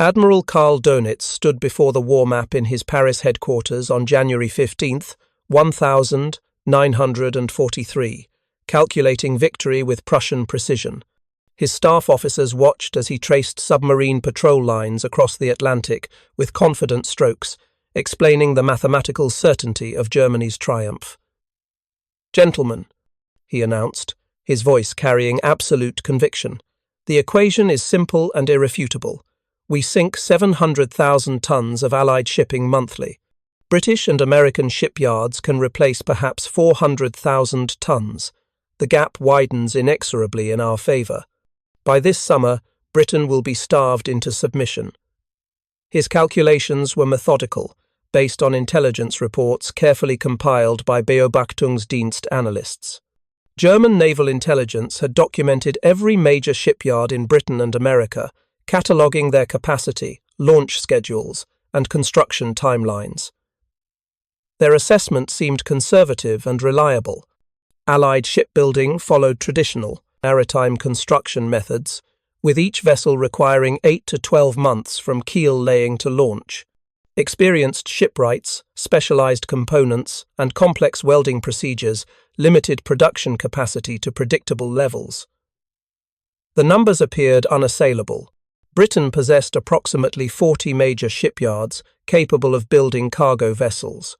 Admiral Karl Dönitz stood before the war map in his Paris headquarters on January 15, 1943, calculating victory with Prussian precision. His staff officers watched as he traced submarine patrol lines across the Atlantic with confident strokes, explaining the mathematical certainty of Germany's triumph. "Gentlemen," he announced, his voice carrying absolute conviction, "the equation is simple and irrefutable. We sink 700,000 tons of Allied shipping monthly. British and American shipyards can replace perhaps 400,000 tons. The gap widens inexorably in our favour. By this summer, Britain will be starved into submission." His calculations were methodical, based on intelligence reports carefully compiled by Beobachtungsdienst analysts. German naval intelligence had documented every major shipyard in Britain and America, cataloguing their capacity, launch schedules, and construction timelines. Their assessment seemed conservative and reliable. Allied shipbuilding followed traditional, maritime construction methods, with each vessel requiring 8 to 12 months from keel laying to launch. Experienced shipwrights, specialized components, and complex welding procedures limited production capacity to predictable levels. The numbers appeared unassailable. Britain possessed approximately 40 major shipyards capable of building cargo vessels.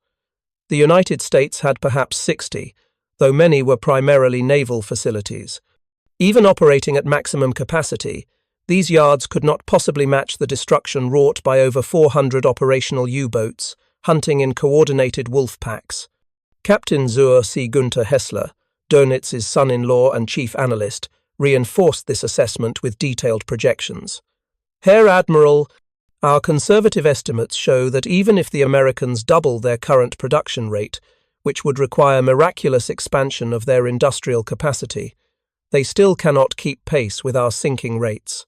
The United States had perhaps 60, though many were primarily naval facilities. Even operating at maximum capacity, these yards could not possibly match the destruction wrought by over 400 operational U-boats hunting in coordinated wolf packs. Captain Zur C. Günther Hessler, Dönitz's son-in-law and chief analyst, reinforced this assessment with detailed projections. "Herr Admiral, our conservative estimates show that even if the Americans double their current production rate, which would require miraculous expansion of their industrial capacity, they still cannot keep pace with our sinking rates.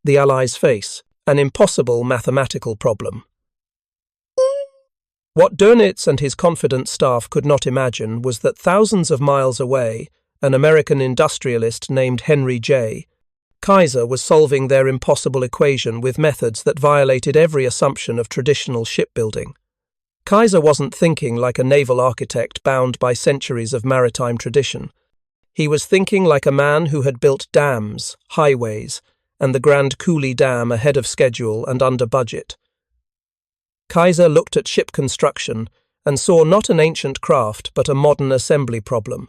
The Allies face an impossible mathematical problem." What Dönitz and his confident staff could not imagine was that thousands of miles away, an American industrialist named Henry J. Kaiser was solving their impossible equation with methods that violated every assumption of traditional shipbuilding. Kaiser wasn't thinking like a naval architect bound by centuries of maritime tradition. He was thinking like a man who had built dams, highways, and the Grand Coulee Dam ahead of schedule and under budget. Kaiser looked at ship construction and saw not an ancient craft but a modern assembly problem.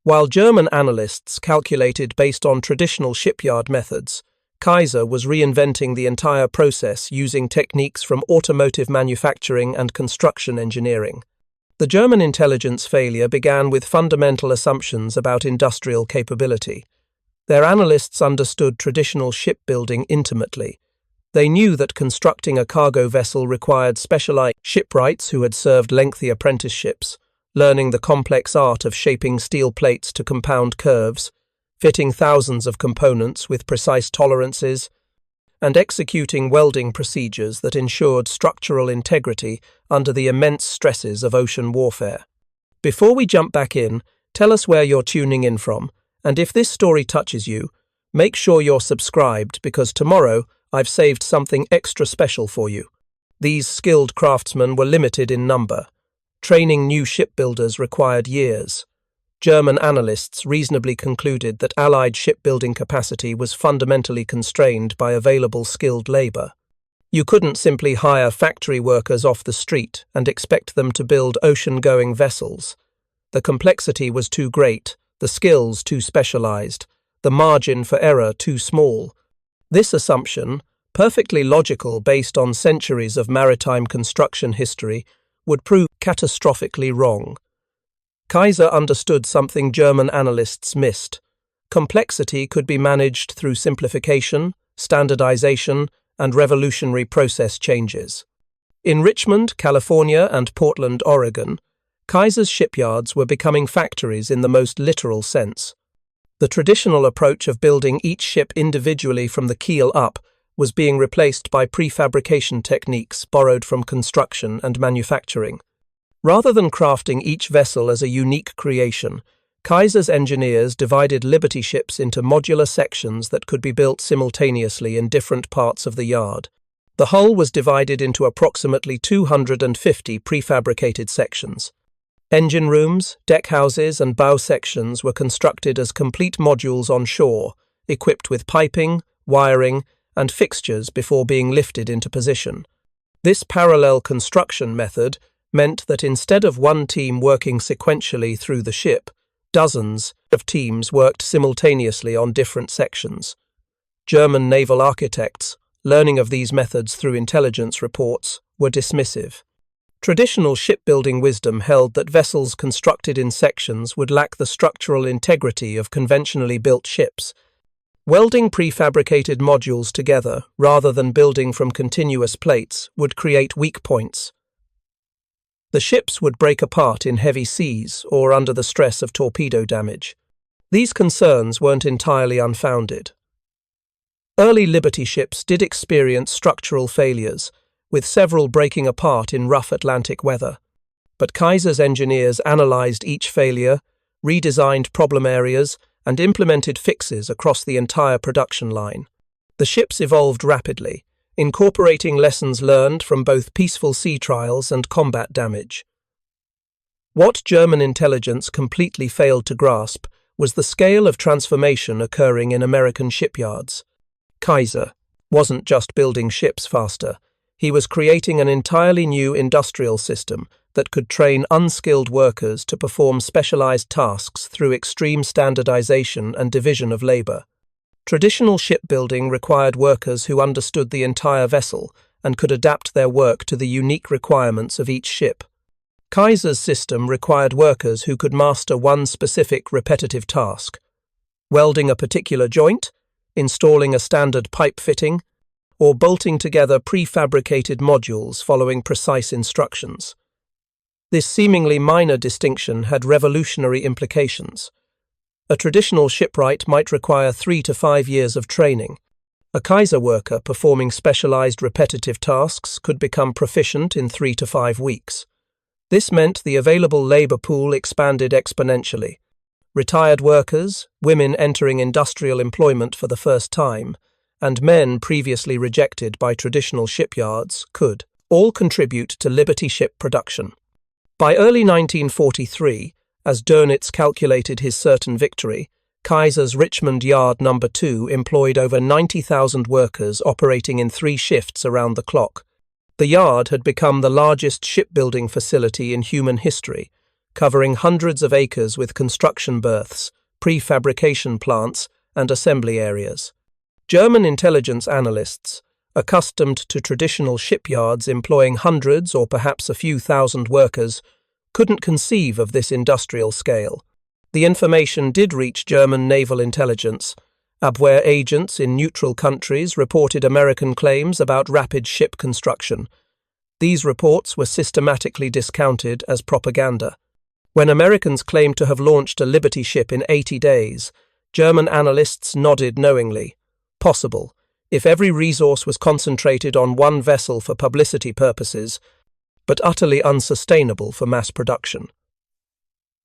While German analysts calculated based on traditional shipyard methods, Kaiser was reinventing the entire process using techniques from automotive manufacturing and construction engineering. The German intelligence failure began with fundamental assumptions about industrial capability. Their analysts understood traditional shipbuilding intimately. They knew that constructing a cargo vessel required specialized shipwrights who had served lengthy apprenticeships, learning the complex art of shaping steel plates to compound curves, fitting thousands of components with precise tolerances, and executing welding procedures that ensured structural integrity under the immense stresses of ocean warfare. Before we jump back in, tell us where you're tuning in from, and if this story touches you, make sure you're subscribed because tomorrow I've saved something extra special for you. These skilled craftsmen were limited in number. Training new shipbuilders required years. German analysts reasonably concluded that Allied shipbuilding capacity was fundamentally constrained by available skilled labor. You couldn't simply hire factory workers off the street and expect them to build ocean-going vessels. The complexity was too great, the skills too specialized, the margin for error too small. This assumption, perfectly logical based on centuries of maritime construction history, would prove catastrophically wrong. Kaiser understood something German analysts missed. Complexity could be managed through simplification, standardization, and revolutionary process changes. In Richmond, California, and Portland, Oregon, Kaiser's shipyards were becoming factories in the most literal sense. The traditional approach of building each ship individually from the keel up was being replaced by prefabrication techniques borrowed from construction and manufacturing. Rather than crafting each vessel as a unique creation, Kaiser's engineers divided Liberty ships into modular sections that could be built simultaneously in different parts of the yard. The hull was divided into approximately 250 prefabricated sections. Engine rooms, deck houses, and bow sections were constructed as complete modules on shore, equipped with piping, wiring, and fixtures before being lifted into position. This parallel construction method meant that instead of one team working sequentially through the ship, dozens of teams worked simultaneously on different sections. German naval architects, learning of these methods through intelligence reports, were dismissive. Traditional shipbuilding wisdom held that vessels constructed in sections would lack the structural integrity of conventionally built ships. Welding prefabricated modules together, rather than building from continuous plates, would create weak points. The ships would break apart in heavy seas or under the stress of torpedo damage. These concerns weren't entirely unfounded. Early Liberty ships did experience structural failures, with several breaking apart in rough Atlantic weather. But Kaiser's engineers analyzed each failure, redesigned problem areas, and implemented fixes across the entire production line. The ships evolved rapidly, incorporating lessons learned from both peaceful sea trials and combat damage. What German intelligence completely failed to grasp was the scale of transformation occurring in American shipyards. Kaiser wasn't just building ships faster, he was creating an entirely new industrial system that could train unskilled workers to perform specialized tasks through extreme standardization and division of labor. Traditional shipbuilding required workers who understood the entire vessel and could adapt their work to the unique requirements of each ship. Kaiser's system required workers who could master one specific repetitive task: welding a particular joint, installing a standard pipe fitting, or bolting together prefabricated modules following precise instructions. This seemingly minor distinction had revolutionary implications. A traditional shipwright might require 3 to 5 years of training. A Kaiser worker performing specialized repetitive tasks could become proficient in 3 to 5 weeks. This meant the available labor pool expanded exponentially. Retired workers, women entering industrial employment for the first time, and men previously rejected by traditional shipyards could all contribute to Liberty ship production. By early 1943, as Dönitz calculated his certain victory, Kaiser's Richmond Yard No. 2 employed over 90,000 workers operating in 3 shifts around the clock. The yard had become the largest shipbuilding facility in human history, covering hundreds of acres with construction berths, prefabrication plants, and assembly areas. German intelligence analysts, accustomed to traditional shipyards employing hundreds or perhaps a few thousand workers, couldn't conceive of this industrial scale. The information did reach German naval intelligence. Abwehr agents in neutral countries reported American claims about rapid ship construction. These reports were systematically discounted as propaganda. When Americans claimed to have launched a Liberty ship in 80 days, German analysts nodded knowingly. Possible, if every resource was concentrated on one vessel for publicity purposes, but utterly unsustainable for mass production.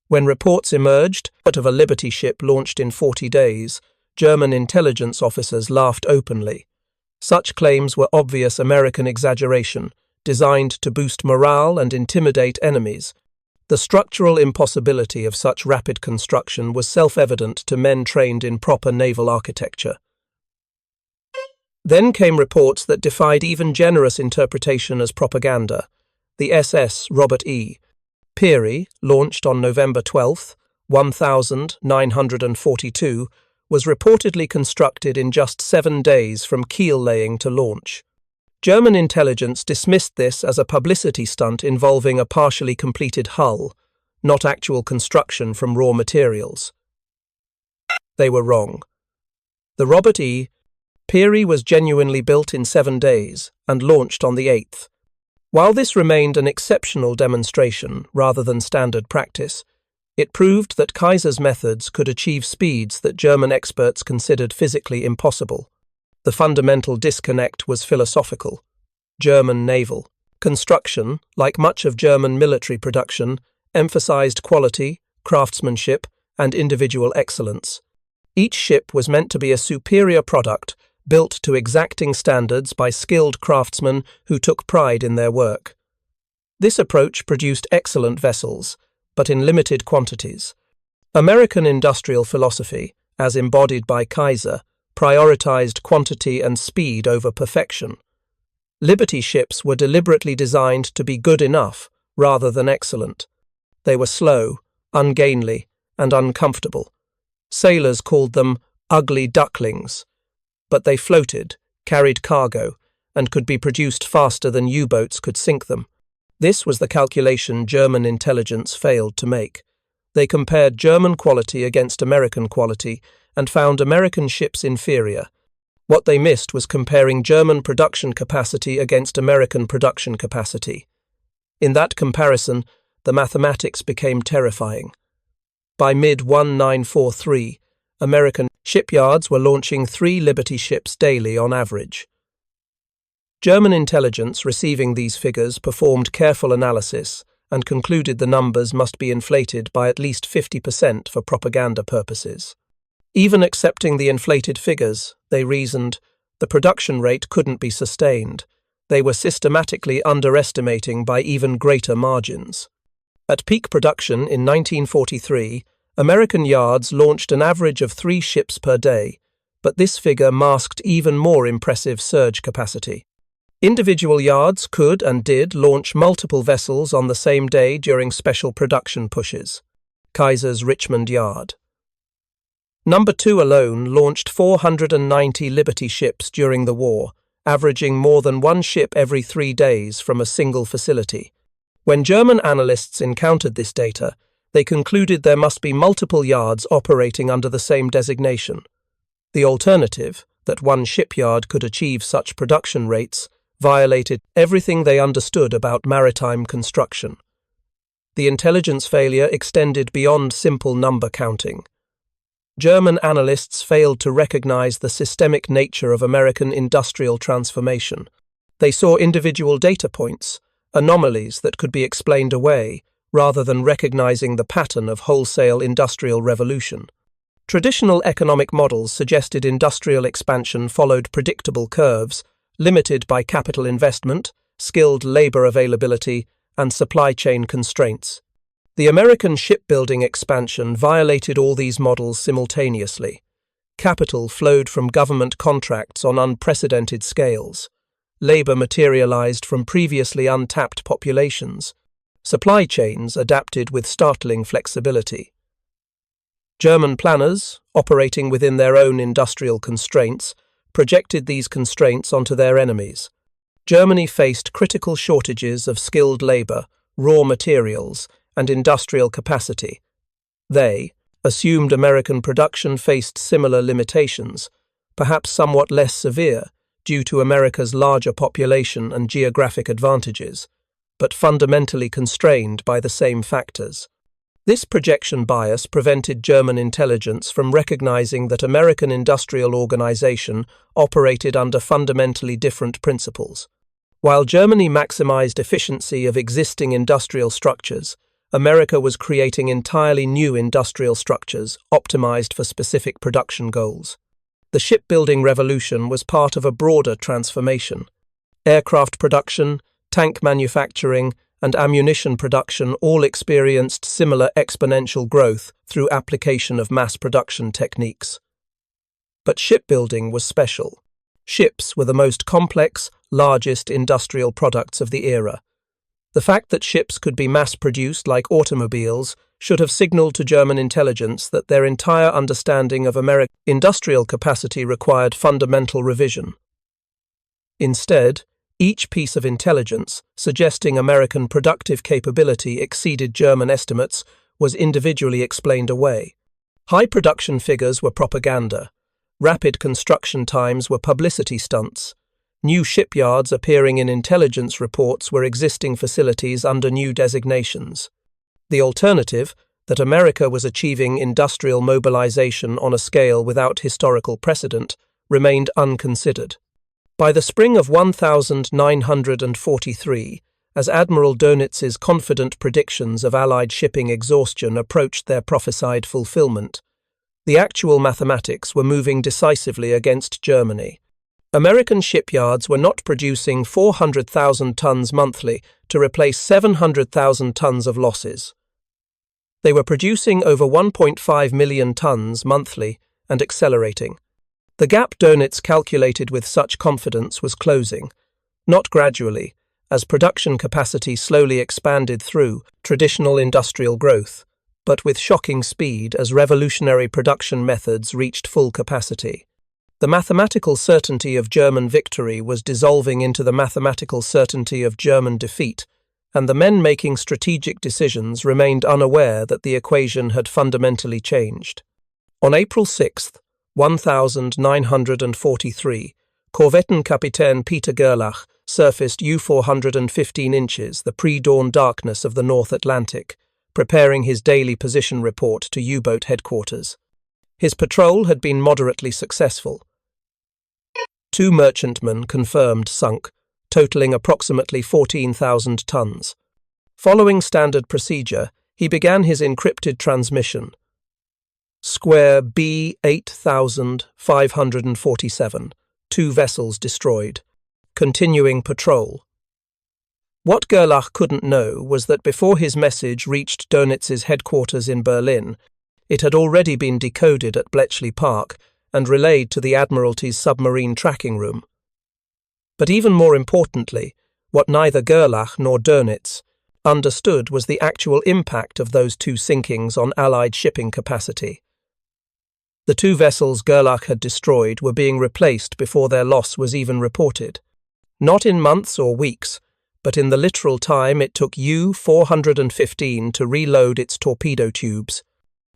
When reports emerged of a Liberty ship launched in 40 days, German intelligence officers laughed openly. Such claims were obvious American exaggeration, designed to boost morale and intimidate enemies. The structural impossibility of such rapid construction was self-evident to men trained in proper naval architecture. Then came reports that defied even generous interpretation as propaganda. The SS Robert E. Peary, launched on November 12, 1942, was reportedly constructed in just 7 days from keel laying to launch. German intelligence dismissed this as a publicity stunt involving a partially completed hull, not actual construction from raw materials. They were wrong. The Robert E. Peary was genuinely built in 7 days and launched on the 8th. While this remained an exceptional demonstration rather than standard practice, it proved that Kaiser's methods could achieve speeds that German experts considered physically impossible. The fundamental disconnect was philosophical. German naval construction, like much of German military production, emphasized quality, craftsmanship, and individual excellence. Each ship was meant to be a superior product built to exacting standards by skilled craftsmen who took pride in their work. This approach produced excellent vessels, but in limited quantities. American industrial philosophy, as embodied by Kaiser, prioritized quantity and speed over perfection. Liberty ships were deliberately designed to be good enough rather than excellent. They were slow, ungainly, and uncomfortable. Sailors called them ugly ducklings, but they floated, carried cargo, and could be produced faster than U-boats could sink them. This was the calculation German intelligence failed to make. They compared German quality against American quality and found American ships inferior. What they missed was comparing German production capacity against American production capacity. In that comparison, the mathematics became terrifying. By mid-1943, American shipyards were launching 3 Liberty ships daily on average. German intelligence, receiving these figures, performed careful analysis and concluded the numbers must be inflated by at least 50% for propaganda purposes. Even accepting the inflated figures, they reasoned, the production rate couldn't be sustained. They were systematically underestimating by even greater margins. At peak production in 1943, American yards launched an average of 3 ships per day, but this figure masked even more impressive surge capacity. Individual yards could and did launch multiple vessels on the same day during special production pushes. Kaiser's Richmond Yard. Number 2 alone launched 490 Liberty ships during the war, averaging more than 1 ship every 3 days from a single facility. When German analysts encountered this data, they concluded there must be multiple yards operating under the same designation. The alternative, that one shipyard could achieve such production rates, violated everything they understood about maritime construction. The intelligence failure extended beyond simple number counting. German analysts failed to recognize the systemic nature of American industrial transformation. They saw individual data points, anomalies that could be explained away, rather than recognizing the pattern of wholesale industrial revolution. Traditional economic models suggested industrial expansion followed predictable curves, limited by capital investment, skilled labor availability, and supply chain constraints. The American shipbuilding expansion violated all these models simultaneously. Capital flowed from government contracts on unprecedented scales. Labor materialized from previously untapped populations. Supply chains adapted with startling flexibility. German planners, operating within their own industrial constraints, projected these constraints onto their enemies. Germany faced critical shortages of skilled labor, raw materials, and industrial capacity. They assumed American production faced similar limitations, perhaps somewhat less severe due to America's larger population and geographic advantages, but fundamentally constrained by the same factors. This projection bias prevented German intelligence from recognizing that American industrial organization operated under fundamentally different principles. While Germany maximized efficiency of existing industrial structures, America was creating entirely new industrial structures optimized for specific production goals. The shipbuilding revolution was part of a broader transformation. Aircraft production, tank manufacturing, and ammunition production all experienced similar exponential growth through application of mass production techniques. But shipbuilding was special. Ships were the most complex, largest industrial products of the era. The fact that ships could be mass-produced like automobiles should have signaled to German intelligence that their entire understanding of American industrial capacity required fundamental revision. Instead, each piece of intelligence suggesting American productive capability exceeded German estimates was individually explained away. High production figures were propaganda. Rapid construction times were publicity stunts. New shipyards appearing in intelligence reports were existing facilities under new designations. The alternative, that America was achieving industrial mobilization on a scale without historical precedent, remained unconsidered. By the spring of 1943, as Admiral Dönitz's confident predictions of Allied shipping exhaustion approached their prophesied fulfillment, the actual mathematics were moving decisively against Germany. American shipyards were not producing 400,000 tons monthly to replace 700,000 tons of losses. They were producing over 1.5 million tons monthly and accelerating. The gap Dönitz calculated with such confidence was closing, not gradually, as production capacity slowly expanded through traditional industrial growth, but with shocking speed as revolutionary production methods reached full capacity. The mathematical certainty of German victory was dissolving into the mathematical certainty of German defeat, and the men making strategic decisions remained unaware that the equation had fundamentally changed. On April 6, 1943, Korvettenkapitän Peter Gerlach surfaced U-415 inches, the pre-dawn darkness of the North Atlantic, preparing his daily position report to U-boat headquarters. His patrol had been moderately successful. 2 merchantmen confirmed sunk, totaling approximately 14,000 tons. Following standard procedure, he began his encrypted transmission. Square B 8547, 2 vessels destroyed. Continuing patrol. What Gerlach couldn't know was that before his message reached Dönitz's headquarters in Berlin, it had already been decoded at Bletchley Park and relayed to the Admiralty's submarine tracking room. But even more importantly, what neither Gerlach nor Dönitz understood was the actual impact of those 2 sinkings on Allied shipping capacity. The 2 vessels Gerlach had destroyed were being replaced before their loss was even reported. Not in months or weeks, but in the literal time it took U-415 to reload its torpedo tubes.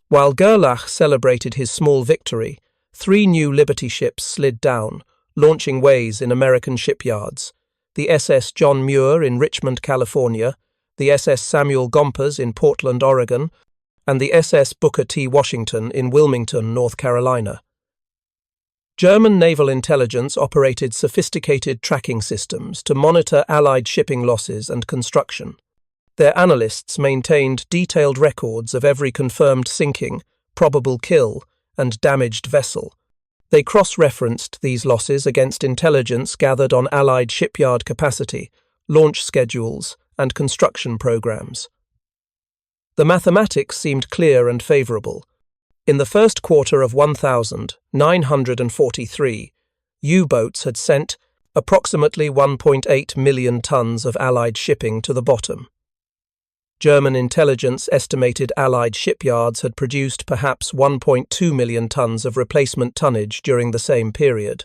While Gerlach celebrated his small victory, 3 new Liberty ships slid down, launching ways in American shipyards. The SS John Muir in Richmond, California, the SS Samuel Gompers in Portland, Oregon, and the SS Booker T. Washington in Wilmington, North Carolina. German naval intelligence operated sophisticated tracking systems to monitor Allied shipping losses and construction. Their analysts maintained detailed records of every confirmed sinking, probable kill, and damaged vessel. They cross-referenced these losses against intelligence gathered on Allied shipyard capacity, launch schedules, and construction programs. The mathematics seemed clear and favorable. In the first quarter of 1943, U-boats had sent approximately 1.8 million tons of Allied shipping to the bottom. German intelligence estimated Allied shipyards had produced perhaps 1.2 million tons of replacement tonnage during the same period.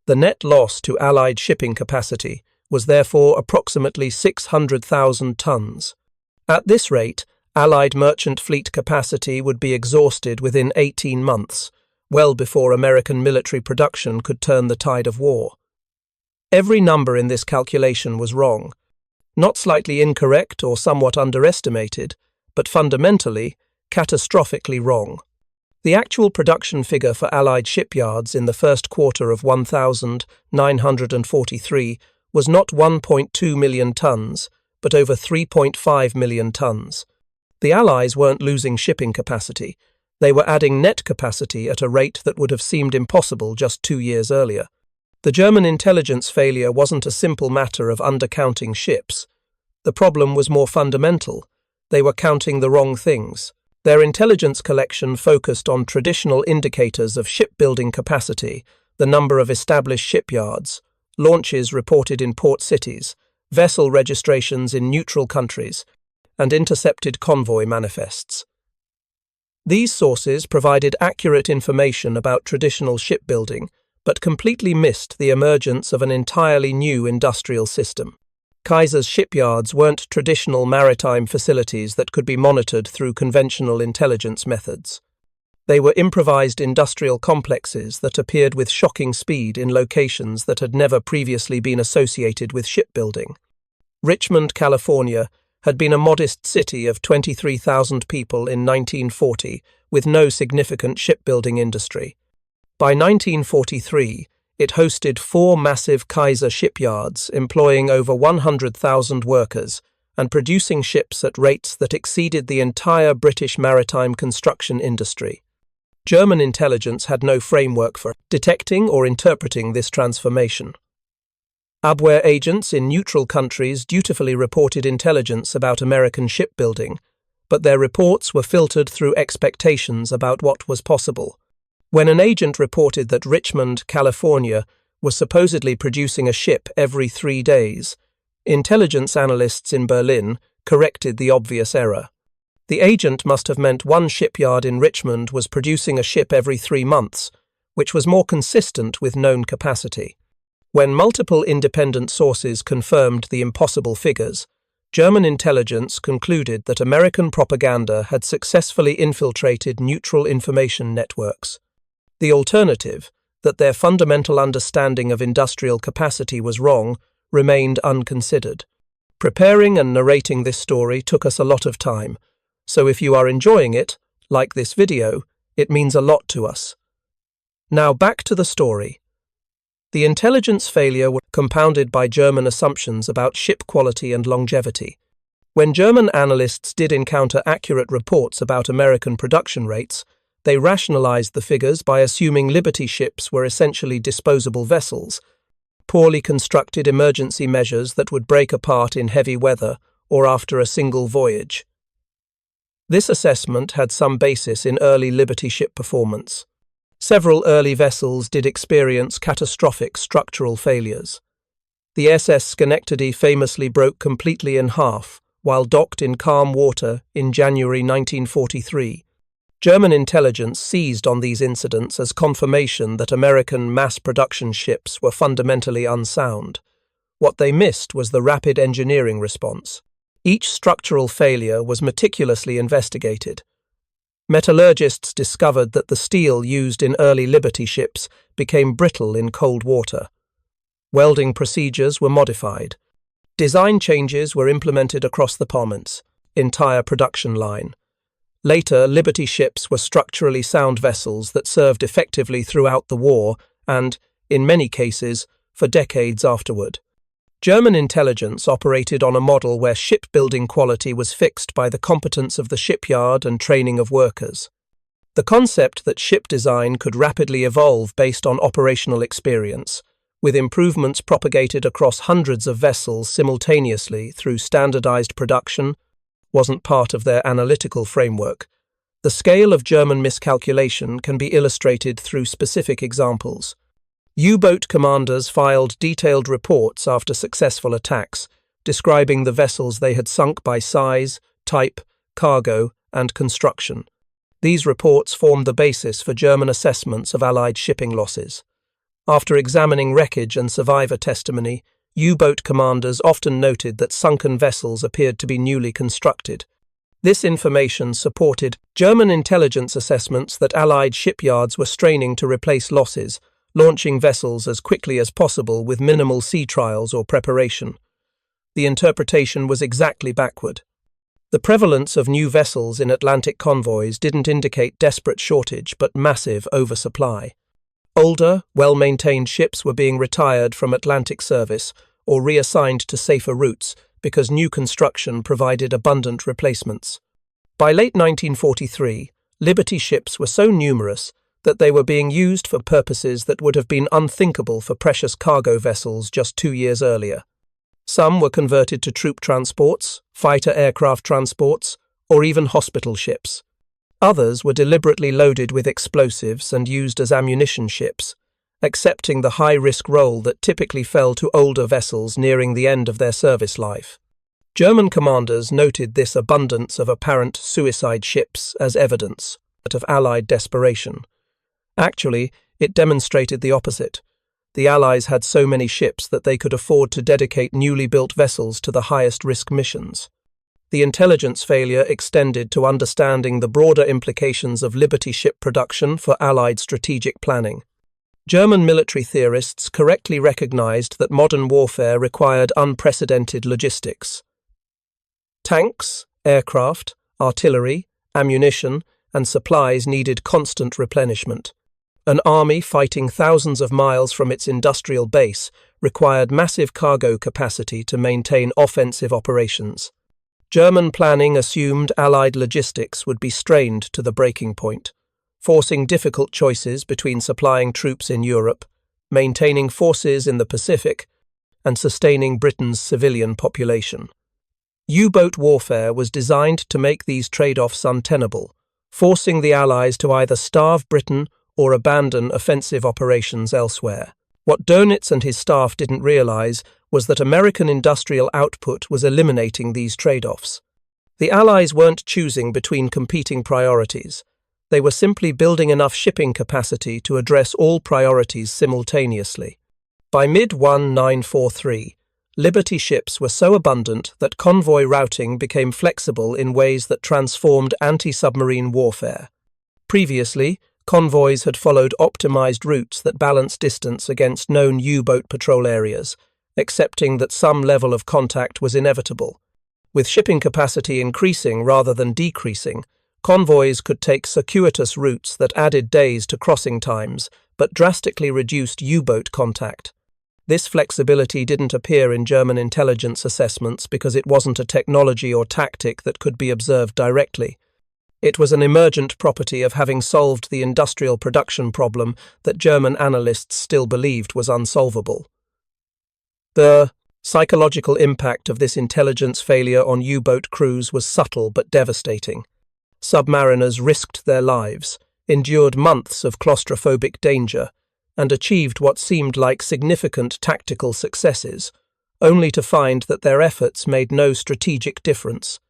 The net loss to Allied shipping capacity was therefore approximately 600,000 tons. At this rate, Allied merchant fleet capacity would be exhausted within 18 months, well before American military production could turn the tide of war. Every number in this calculation was wrong. Not slightly incorrect or somewhat underestimated, but fundamentally, catastrophically wrong. The actual production figure for Allied shipyards in the first quarter of 1943 was not 1.2 million tons, but over 3.5 million tons. The Allies weren't losing shipping capacity. They were adding net capacity at a rate that would have seemed impossible just 2 years earlier. The German intelligence failure wasn't a simple matter of undercounting ships. The problem was more fundamental. They were counting the wrong things. Their intelligence collection focused on traditional indicators of shipbuilding capacity, the number of established shipyards, launches reported in port cities, vessel registrations in neutral countries, and intercepted convoy manifests. These sources provided accurate information about traditional shipbuilding, but completely missed the emergence of an entirely new industrial system. Kaiser's shipyards weren't traditional maritime facilities that could be monitored through conventional intelligence methods. They were improvised industrial complexes that appeared with shocking speed in locations that had never previously been associated with shipbuilding. Richmond, California, had been a modest city of 23,000 people in 1940 with no significant shipbuilding industry. By 1943, it hosted 4 massive Kaiser shipyards employing over 100,000 workers and producing ships at rates that exceeded the entire British maritime construction industry. German intelligence had no framework for detecting or interpreting this transformation. Abwehr agents in neutral countries dutifully reported intelligence about American shipbuilding, but their reports were filtered through expectations about what was possible. When an agent reported that Richmond, California, was supposedly producing a ship every 3 days, intelligence analysts in Berlin corrected the obvious error. The agent must have meant one shipyard in Richmond was producing a ship every 3 months, which was more consistent with known capacity. When multiple independent sources confirmed the impossible figures, German intelligence concluded that American propaganda had successfully infiltrated neutral information networks. The alternative, that their fundamental understanding of industrial capacity was wrong, remained unconsidered. Preparing and narrating this story took us a lot of time, so if you are enjoying it, like this video, it means a lot to us. Now back to the story. The intelligence failure was compounded by German assumptions about ship quality and longevity. When German analysts did encounter accurate reports about American production rates, they rationalized the figures by assuming Liberty ships were essentially disposable vessels, poorly constructed emergency measures that would break apart in heavy weather or after a single voyage. This assessment had some basis in early Liberty ship performance. Several early vessels did experience catastrophic structural failures. The SS Schenectady famously broke completely in half while docked in calm water in January 1943. German intelligence seized on these incidents as confirmation that American mass production ships were fundamentally unsound. What they missed was the rapid engineering response. Each structural failure was meticulously investigated. Metallurgists discovered that the steel used in early Liberty ships became brittle in cold water. Welding procedures were modified. Design changes were implemented across the Pommerns, entire production line. Later, Liberty ships were structurally sound vessels that served effectively throughout the war and, in many cases, for decades afterward. German intelligence operated on a model where shipbuilding quality was fixed by the competence of the shipyard and training of workers. The concept that ship design could rapidly evolve based on operational experience, with improvements propagated across hundreds of vessels simultaneously through standardized production, wasn't part of their analytical framework. The scale of German miscalculation can be illustrated through specific examples. U-boat commanders filed detailed reports after successful attacks, describing the vessels they had sunk by size, type, cargo, and construction. These reports formed the basis for German assessments of Allied shipping losses. After examining wreckage and survivor testimony, U-boat commanders often noted that sunken vessels appeared to be newly constructed. This information supported German intelligence assessments that Allied shipyards were straining to replace losses, launching vessels as quickly as possible with minimal sea trials or preparation. The interpretation was exactly backward. The prevalence of new vessels in Atlantic convoys didn't indicate desperate shortage but massive oversupply. Older, well-maintained ships were being retired from Atlantic service or reassigned to safer routes because new construction provided abundant replacements. By late 1943, Liberty ships were so numerous that they were being used for purposes that would have been unthinkable for precious cargo vessels just 2 years earlier. Some were converted to troop transports, fighter aircraft transports, or even hospital ships. Others were deliberately loaded with explosives and used as ammunition ships, accepting the high-risk role that typically fell to older vessels nearing the end of their service life. German commanders noted this abundance of apparent suicide ships as evidence of Allied desperation. Actually, it demonstrated the opposite. The Allies had so many ships that they could afford to dedicate newly built vessels to the highest risk missions. The intelligence failure extended to understanding the broader implications of Liberty ship production for Allied strategic planning. German military theorists correctly recognized that modern warfare required unprecedented logistics. Tanks, aircraft, artillery, ammunition, and supplies needed constant replenishment. An army fighting thousands of miles from its industrial base required massive cargo capacity to maintain offensive operations. German planning assumed Allied logistics would be strained to the breaking point. forcing difficult choices between supplying troops in Europe, maintaining forces in the Pacific, and sustaining Britain's civilian population. U-boat warfare was designed to make these trade-offs untenable, forcing the Allies to either starve Britain or abandon offensive operations elsewhere. What Dönitz and his staff didn't realize was that American industrial output was eliminating these trade-offs. The Allies weren't choosing between competing priorities. They were simply building enough shipping capacity to address all priorities simultaneously. By mid-1943, Liberty ships were so abundant that convoy routing became flexible in ways that transformed anti-submarine warfare. Previously, convoys had followed optimized routes that balanced distance against known U-boat patrol areas, accepting that some level of contact was inevitable. With shipping capacity increasing rather than decreasing, convoys could take circuitous routes that added days to crossing times but drastically reduced U-boat contact. This flexibility didn't appear in German intelligence assessments because it wasn't a technology or tactic that could be observed directly. It was an emergent property of having solved the industrial production problem that German analysts still believed was unsolvable. The psychological impact of this intelligence failure on U-boat crews was subtle but devastating. Submariners risked their lives, endured months of claustrophobic danger, and achieved what seemed like significant tactical successes, only to find that their efforts made no strategic difference.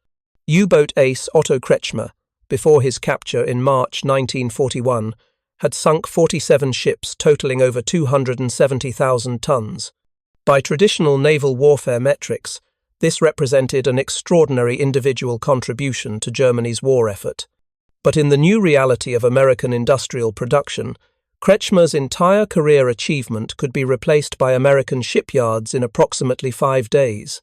U-boat ace Otto Kretschmer, before his capture in March 1941, had sunk 47 ships totaling over 270,000 tons. By traditional naval warfare metrics, this represented an extraordinary individual contribution to Germany's war effort. But in the new reality of American industrial production, Kretschmer's entire career achievement could be replaced by American shipyards in approximately 5 days.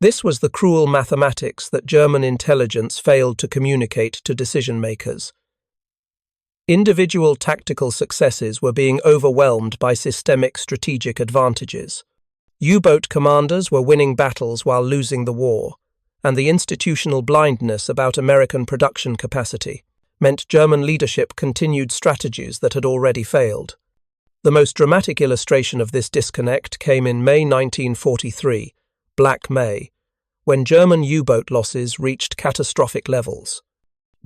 This was the cruel mathematics that German intelligence failed to communicate to decision-makers. Individual tactical successes were being overwhelmed by systemic strategic advantages. U-boat commanders were winning battles while losing the war, and the institutional blindness about American production capacity meant German leadership continued strategies that had already failed. The most dramatic illustration of this disconnect came in May 1943, Black May, when German U-boat losses reached catastrophic levels.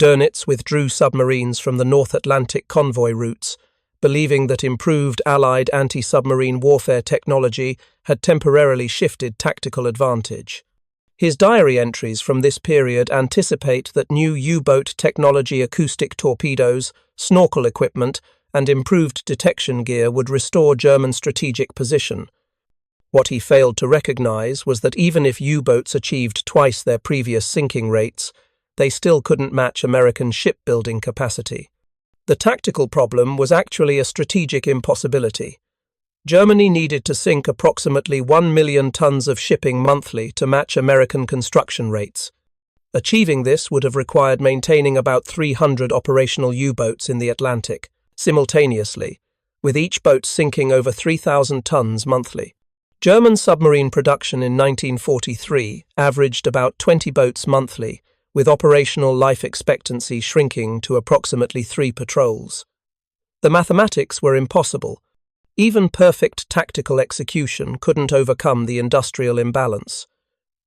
Dönitz withdrew submarines from the North Atlantic convoy routes, believing that improved Allied anti-submarine warfare technology had temporarily shifted tactical advantage. His diary entries from this period anticipate that new U-boat technology, acoustic torpedoes, snorkel equipment, and improved detection gear would restore German strategic position. What he failed to recognize was that even if U-boats achieved twice their previous sinking rates, they still couldn't match American shipbuilding capacity. The tactical problem was actually a strategic impossibility. Germany needed to sink approximately 1 million tons of shipping monthly to match American construction rates. Achieving this would have required maintaining about 300 operational U-boats in the Atlantic, simultaneously, with each boat sinking over 3,000 tons monthly. German submarine production in 1943 averaged about 20 boats monthly, with operational life expectancy shrinking to approximately 3 patrols. The mathematics were impossible. Even perfect tactical execution couldn't overcome the industrial imbalance.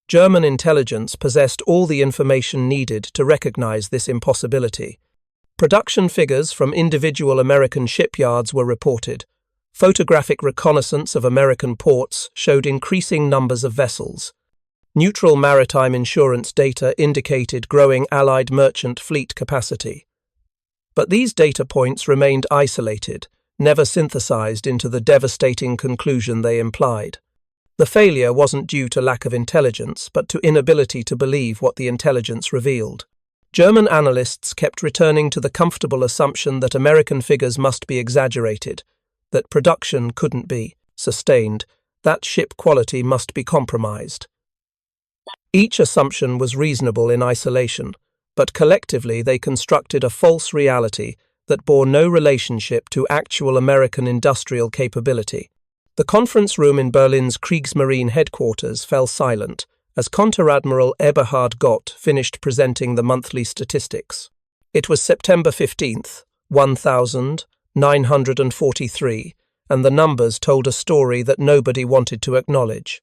German intelligence possessed all the information needed to recognize this impossibility. Production figures from individual American shipyards were reported. Photographic reconnaissance of American ports showed increasing numbers of vessels. Neutral maritime insurance data indicated growing Allied merchant fleet capacity. But these data points remained isolated, never synthesized into the devastating conclusion they implied. The failure wasn't due to lack of intelligence, but to inability to believe what the intelligence revealed. German analysts kept returning to the comfortable assumption that American figures must be exaggerated, that production couldn't be sustained, that ship quality must be compromised. Each assumption was reasonable in isolation, but collectively they constructed a false reality that bore no relationship to actual American industrial capability. The conference room in Berlin's Kriegsmarine headquarters fell silent as Konteradmiral Eberhard Gott finished presenting the monthly statistics. It was September 15th, 1,943, and the numbers told a story that nobody wanted to acknowledge.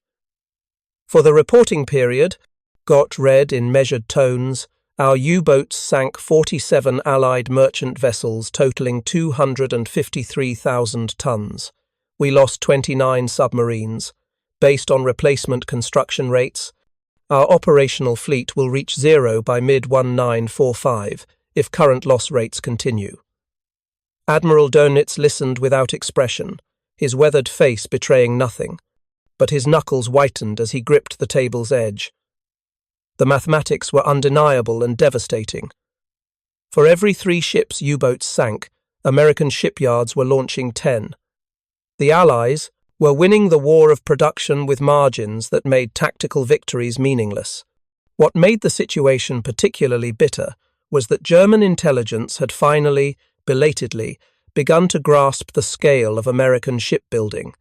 For the reporting period, got read in measured tones, our U-boats sank 47 Allied merchant vessels totaling 253,000 tons. We lost 29 submarines. Based on replacement construction rates, our operational fleet will reach zero by mid-1945 if current loss rates continue. Admiral Dönitz listened without expression, his weathered face betraying nothing, but his knuckles whitened as he gripped the table's edge. The mathematics were undeniable and devastating. For every 3 ships U-boats sank, American shipyards were launching 10. The Allies were winning the war of production with margins that made tactical victories meaningless. What made the situation particularly bitter was that German intelligence had finally, belatedly, begun to grasp the scale of American shipbuilding.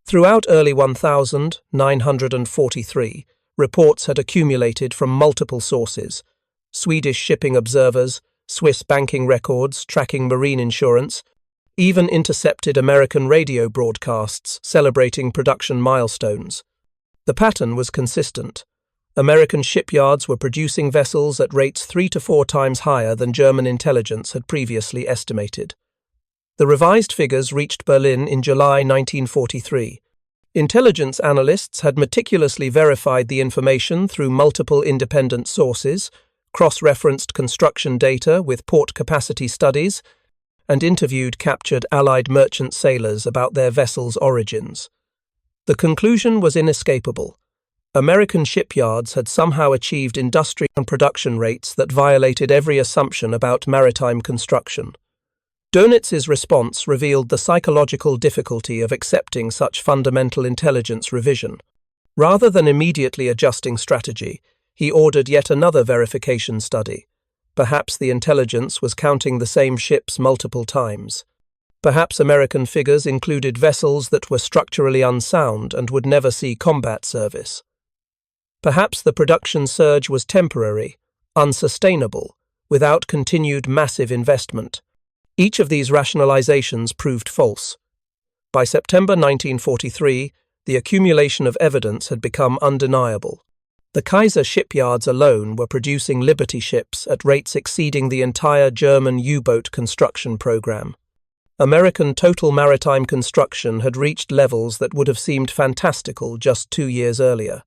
Throughout early 1943, reports had accumulated from multiple sources: Swedish shipping observers, Swiss banking records tracking marine insurance, even intercepted American radio broadcasts celebrating production milestones. The pattern was consistent. American shipyards were producing vessels at rates 3 to 4 times higher than German intelligence had previously estimated. The revised figures reached Berlin in July 1943. Intelligence analysts had meticulously verified the information through multiple independent sources, cross-referenced construction data with port capacity studies, and interviewed captured Allied merchant sailors about their vessels' origins. The conclusion was inescapable. American shipyards had somehow achieved industry and production rates that violated every assumption about maritime construction. Dönitz's response revealed the psychological difficulty of accepting such fundamental intelligence revision. Rather than immediately adjusting strategy, he ordered yet another verification study. Perhaps the intelligence was counting the same ships multiple times. Perhaps American figures included vessels that were structurally unsound and would never see combat service. Perhaps the production surge was temporary, unsustainable, without continued massive investment. Each of these rationalizations proved false. By September 1943, the accumulation of evidence had become undeniable. The Kaiser shipyards alone were producing Liberty ships at rates exceeding the entire German U-boat construction program. American total maritime construction had reached levels that would have seemed fantastical just 2 years earlier.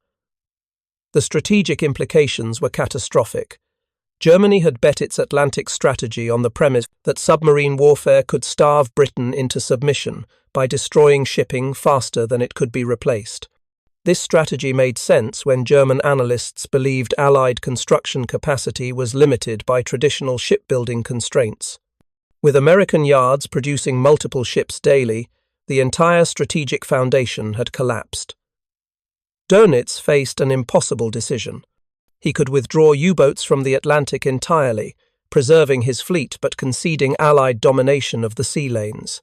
The strategic implications were catastrophic. Germany had bet its Atlantic strategy on the premise that submarine warfare could starve Britain into submission by destroying shipping faster than it could be replaced. This strategy made sense when German analysts believed Allied construction capacity was limited by traditional shipbuilding constraints. With American yards producing multiple ships daily, the entire strategic foundation had collapsed. Dönitz faced an impossible decision. He could withdraw U-boats from the Atlantic entirely, preserving his fleet but conceding Allied domination of the sea lanes.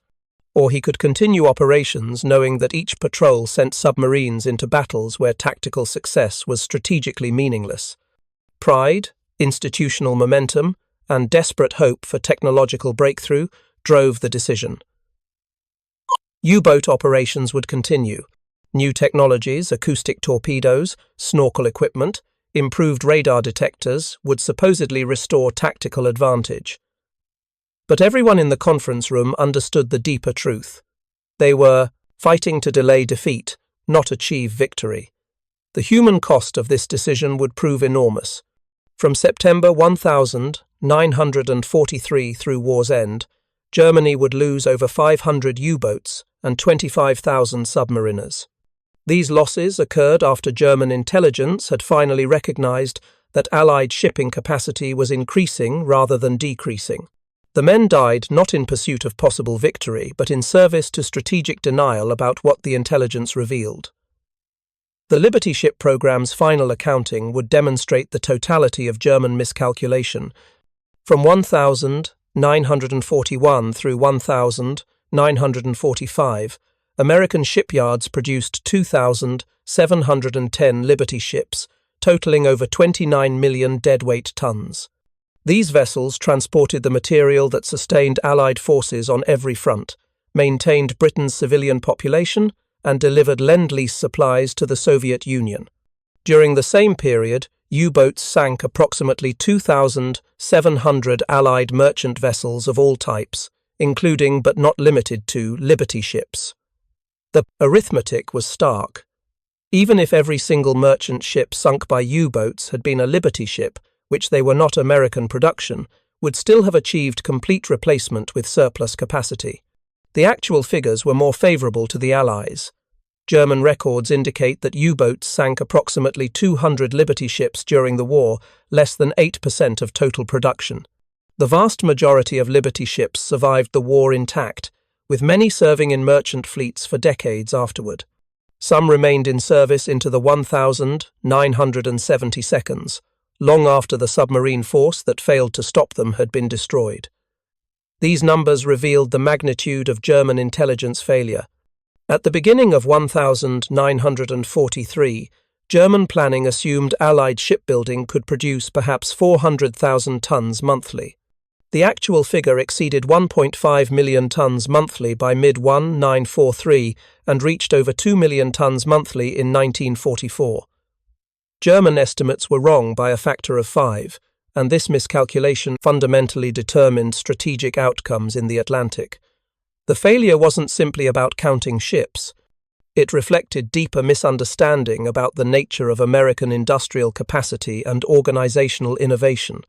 Or he could continue operations knowing that each patrol sent submarines into battles where tactical success was strategically meaningless. Pride, institutional momentum, and desperate hope for technological breakthrough drove the decision. U-boat operations would continue. New technologies, acoustic torpedoes, snorkel equipment, improved radar detectors would supposedly restore tactical advantage. But everyone in the conference room understood the deeper truth. They were fighting to delay defeat, not achieve victory. The human cost of this decision would prove enormous. From September 1943 through war's end, Germany would lose over 500 U-boats and 25,000 submariners. These losses occurred after German intelligence had finally recognized that Allied shipping capacity was increasing rather than decreasing. The men died not in pursuit of possible victory, but in service to strategic denial about what the intelligence revealed. The Liberty ship program's final accounting would demonstrate the totality of German miscalculation. From 1941 through 1945, American shipyards produced 2,710 Liberty ships, totaling over 29 million deadweight tons. These vessels transported the material that sustained Allied forces on every front, maintained Britain's civilian population, and delivered Lend-Lease supplies to the Soviet Union. During the same period, U-boats sank approximately 2,700 Allied merchant vessels of all types, including but not limited to Liberty ships. The arithmetic was stark. Even if every single merchant ship sunk by U-boats had been a Liberty ship, which they were not American production, would still have achieved complete replacement with surplus capacity. The actual figures were more favourable to the Allies. German records indicate that U-boats sank approximately 200 Liberty ships during the war, less than 8% of total production. The vast majority of Liberty ships survived the war intact, with many serving in merchant fleets for decades afterward. Some remained in service into the 1,970 long after the submarine force that failed to stop them had been destroyed. These numbers revealed the magnitude of German intelligence failure. At the beginning of 1943, German planning assumed Allied shipbuilding could produce perhaps 400,000 tons monthly. The actual figure exceeded 1.5 million tons monthly by mid-1943 and reached over 2 million tons monthly in 1944. German estimates were wrong by a factor of 5, and this miscalculation fundamentally determined strategic outcomes in the Atlantic. The failure wasn't simply about counting ships. It reflected deeper misunderstanding about the nature of American industrial capacity and organizational innovation.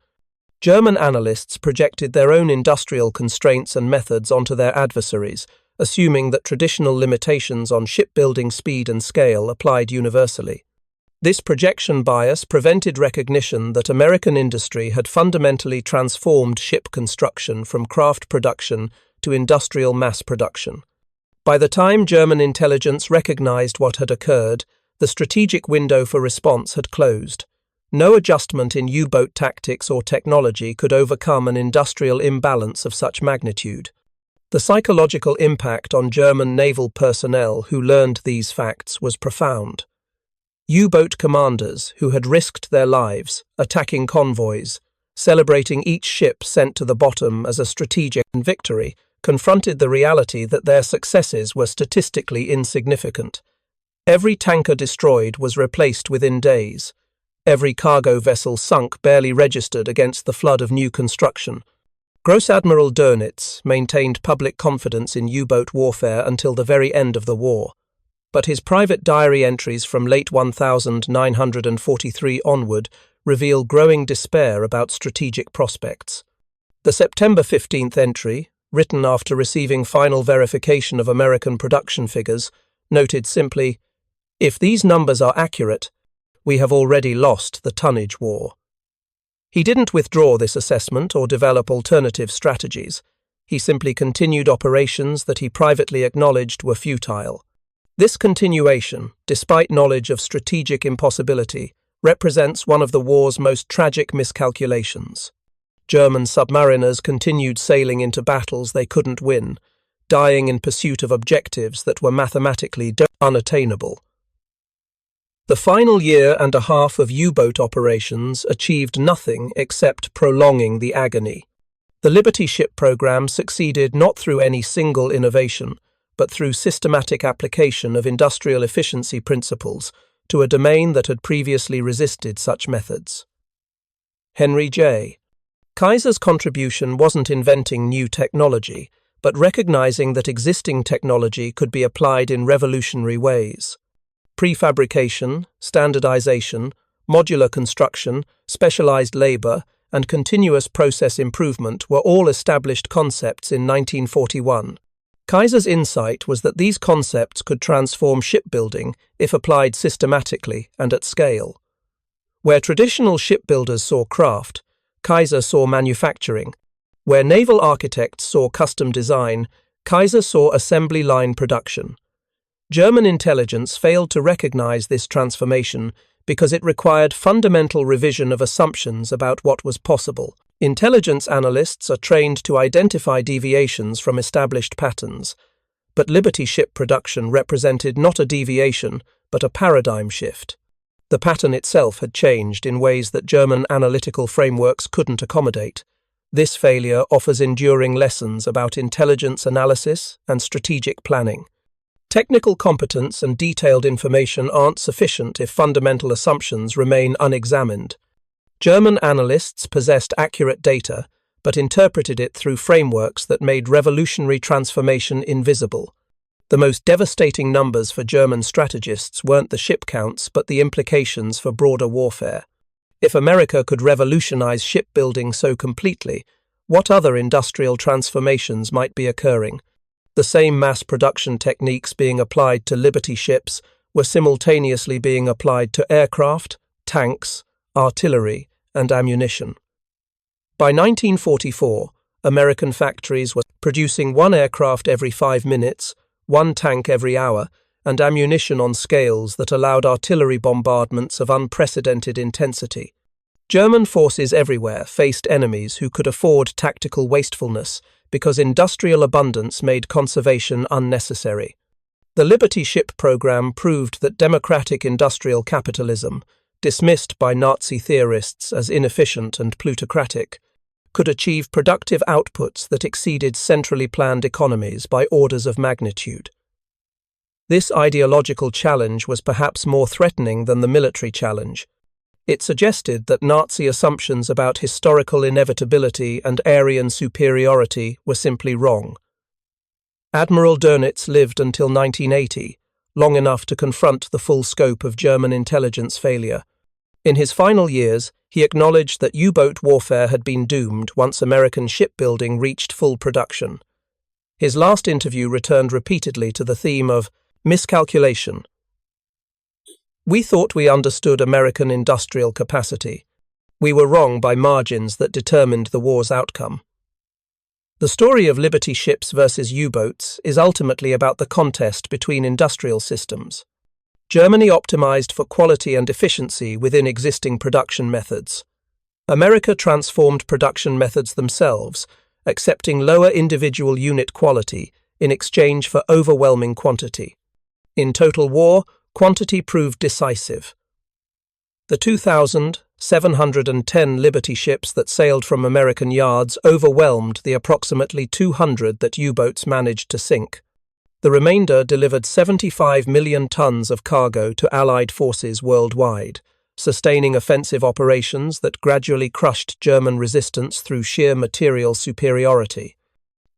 German analysts projected their own industrial constraints and methods onto their adversaries, assuming that traditional limitations on shipbuilding speed and scale applied universally. This projection bias prevented recognition that American industry had fundamentally transformed ship construction from craft production to industrial mass production. By the time German intelligence recognized what had occurred, the strategic window for response had closed. No adjustment in U-boat tactics or technology could overcome an industrial imbalance of such magnitude. The psychological impact on German naval personnel who learned these facts was profound. U-boat commanders who had risked their lives, attacking convoys, celebrating each ship sent to the bottom as a strategic victory, confronted the reality that their successes were statistically insignificant. Every tanker destroyed was replaced within days. Every cargo vessel sunk barely registered against the flood of new construction. Gross Admiral Dönitz maintained public confidence in U-boat warfare until the very end of the war. But his private diary entries from late 1943 onward reveal growing despair about strategic prospects. The September 15th entry, written after receiving final verification of American production figures, noted simply, "If these numbers are accurate, we have already lost the tonnage war." He didn't withdraw this assessment or develop alternative strategies. He simply continued operations that he privately acknowledged were futile. This continuation, despite knowledge of strategic impossibility, represents one of the war's most tragic miscalculations. German submariners continued sailing into battles they couldn't win, dying in pursuit of objectives that were mathematically unattainable. The final year and a half of U-boat operations achieved nothing except prolonging the agony. The Liberty ship program succeeded not through any single innovation, but through systematic application of industrial efficiency principles to a domain that had previously resisted such methods. Henry J. Kaiser's contribution wasn't inventing new technology, but recognizing that existing technology could be applied in revolutionary ways. Prefabrication, standardization, modular construction, specialized labor, and continuous process improvement were all established concepts in 1941. Kaiser's insight was that these concepts could transform shipbuilding if applied systematically and at scale. Where traditional shipbuilders saw craft, Kaiser saw manufacturing. Where naval architects saw custom design, Kaiser saw assembly line production. German intelligence failed to recognize this transformation because it required fundamental revision of assumptions about what was possible. Intelligence analysts are trained to identify deviations from established patterns, but Liberty ship production represented not a deviation, but a paradigm shift. The pattern itself had changed in ways that German analytical frameworks couldn't accommodate. This failure offers enduring lessons about intelligence analysis and strategic planning. Technical competence and detailed information aren't sufficient if fundamental assumptions remain unexamined. German analysts possessed accurate data, but interpreted it through frameworks that made revolutionary transformation invisible. The most devastating numbers for German strategists weren't the ship counts, but the implications for broader warfare. If America could revolutionize shipbuilding so completely, what other industrial transformations might be occurring? The same mass production techniques being applied to Liberty ships were simultaneously being applied to aircraft, tanks, artillery, and ammunition. By 1944, American factories were producing one aircraft every 5 minutes, one tank every hour, and ammunition on scales that allowed artillery bombardments of unprecedented intensity. German forces everywhere faced enemies who could afford tactical wastefulness because industrial abundance made conservation unnecessary. The Liberty ship program proved that democratic industrial capitalism, dismissed by Nazi theorists as inefficient and plutocratic, could achieve productive outputs that exceeded centrally planned economies by orders of magnitude. This ideological challenge was perhaps more threatening than the military challenge. It suggested that Nazi assumptions about historical inevitability and Aryan superiority were simply wrong. Admiral Dönitz lived until 1980, long enough to confront the full scope of German intelligence failure. In his final years, he acknowledged that U-boat warfare had been doomed once American shipbuilding reached full production. His last interview returned repeatedly to the theme of miscalculation. "We thought we understood American industrial capacity. We were wrong by margins that determined the war's outcome." The story of Liberty ships versus U-boats is ultimately about the contest between industrial systems. Germany optimized for quality and efficiency within existing production methods. America transformed production methods themselves, accepting lower individual unit quality in exchange for overwhelming quantity. In total war, quantity proved decisive. The 2,710 Liberty ships that sailed from American yards overwhelmed the approximately 200 that U-boats managed to sink. The remainder delivered 75 million tons of cargo to Allied forces worldwide, sustaining offensive operations that gradually crushed German resistance through sheer material superiority.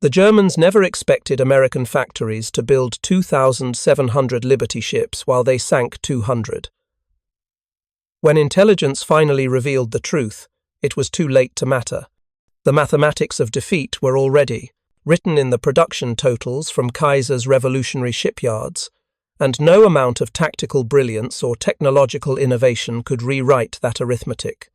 The Germans never expected American factories to build 2,700 Liberty ships while they sank 200. When intelligence finally revealed the truth, it was too late to matter. The mathematics of defeat were already written in the production totals from Kaiser's revolutionary shipyards, and no amount of tactical brilliance or technological innovation could rewrite that arithmetic.